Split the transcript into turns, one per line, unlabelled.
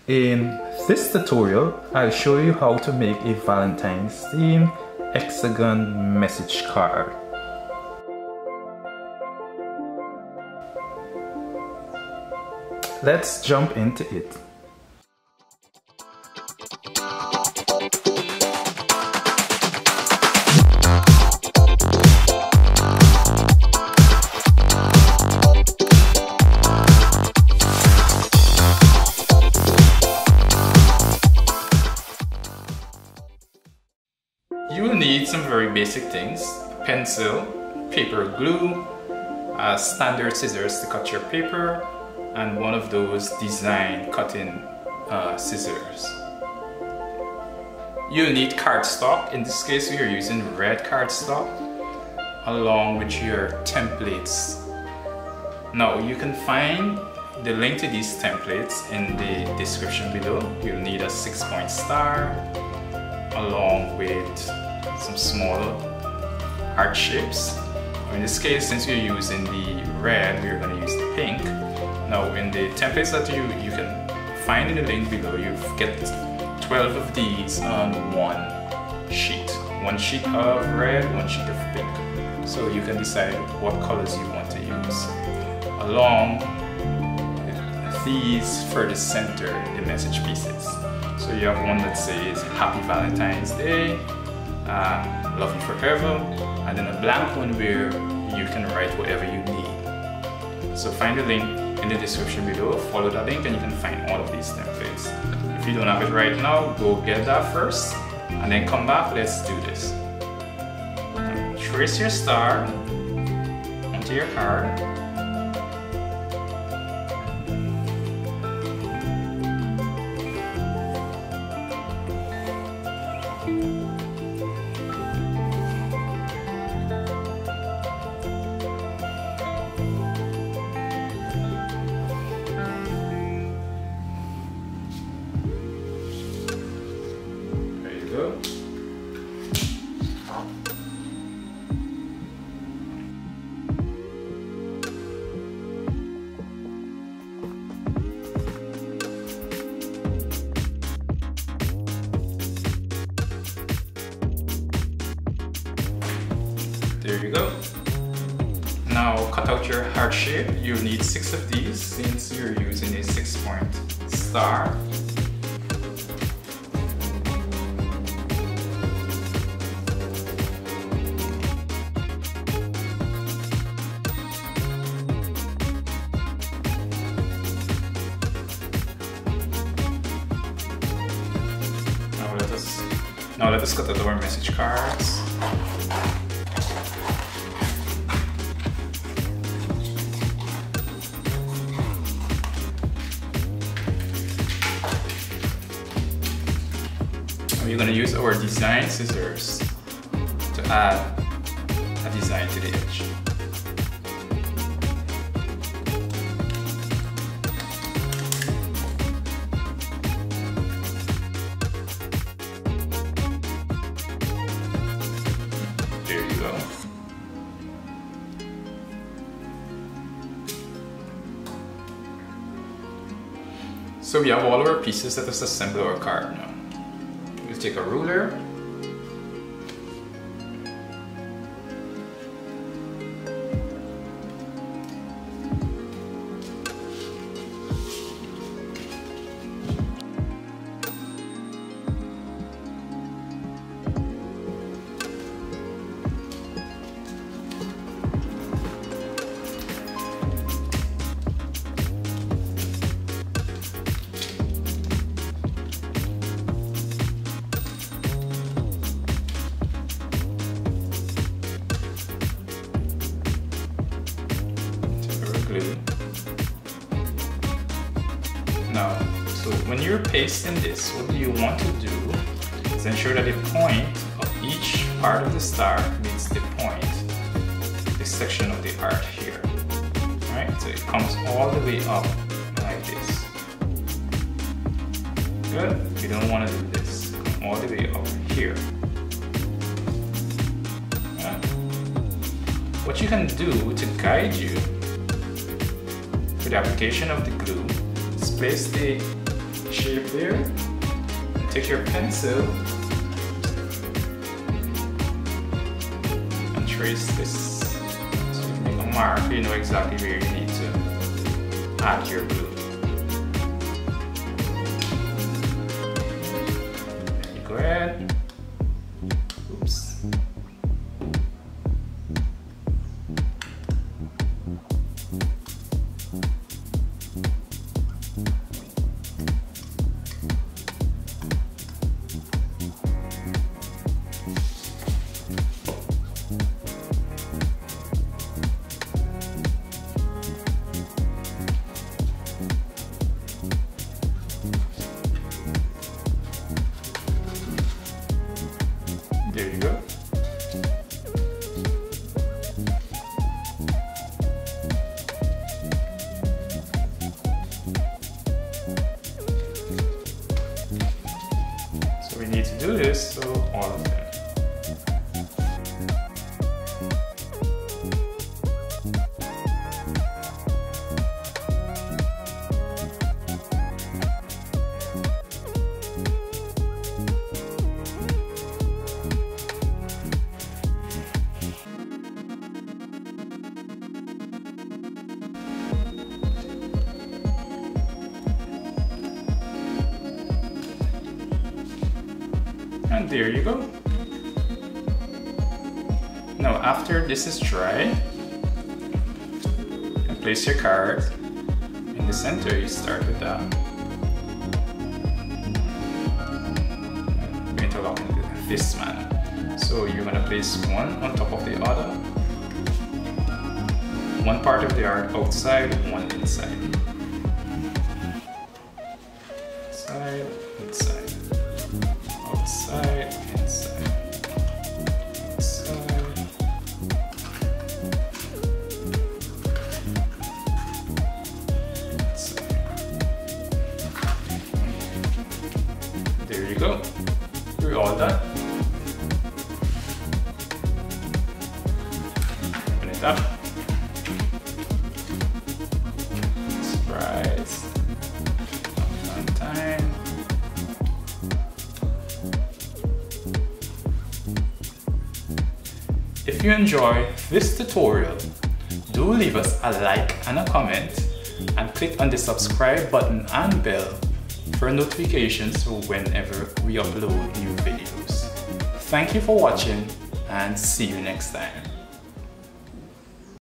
In this tutorial, I'll show you how to make a Valentine's themed hexagon message card. Let's jump into it. You will need some very basic things: pencil, paper glue, standard scissors to cut your paper, and one of those design cutting scissors. You'll need cardstock. In this case we are using red cardstock, along with your templates. Now you can find the link to these templates in the description below. You'll need a 6-point star along with some small heart shapes. In this case, since we're using the red, we're going to use the pink. Now in the templates that you can find in the link below, you get 12 of these on one sheet. One sheet of red, one sheet of pink. So you can decide what colors you want to use. Along these further center the message pieces. So you have one that says Happy Valentine's Day, love you forever, and then a blank one where you can write whatever you need. So find the link in the description below, follow that link and you can find all of these templates. If you don't have it right now, go get that first and then come back. Let's do this. Trace your star onto your card. Go. There you go. Now cut out your heart shape. You'll need 6 of these since you're using a 6-point star. Now let us cut out our message cards. We're going to use our design scissors to add a design to the edge. So we have all of our pieces. Let us assemble our card now. We'll take a ruler. Now, so when you're pasting this, what you want to do is ensure that the point of each part of the star meets the point, this section of the art here. Alright, so it comes all the way up like this. Good? You don't want to do this. Come all the way up here. Right. What you can do to guide you with the application of the glue is place the shape there. And take your pencil and trace this. So you make a mark, you know exactly where you need to add your glue. Then you go ahead. Oops. There you go. So we need to do this to all of them. And there you go. Now after this is dry, and place your card in the center. You start with that. I'm going to lock in this manner. So you're going to place one on top of the other. One part of the art outside, one inside. Inside, inside. Outside, inside, inside. Inside. There you go. We're all done. Open it up. Surprise. Valentine. If you enjoy this tutorial, do leave us a like and a comment and click on the subscribe button and bell for notifications whenever we upload new videos. Thank you for watching and see you next time.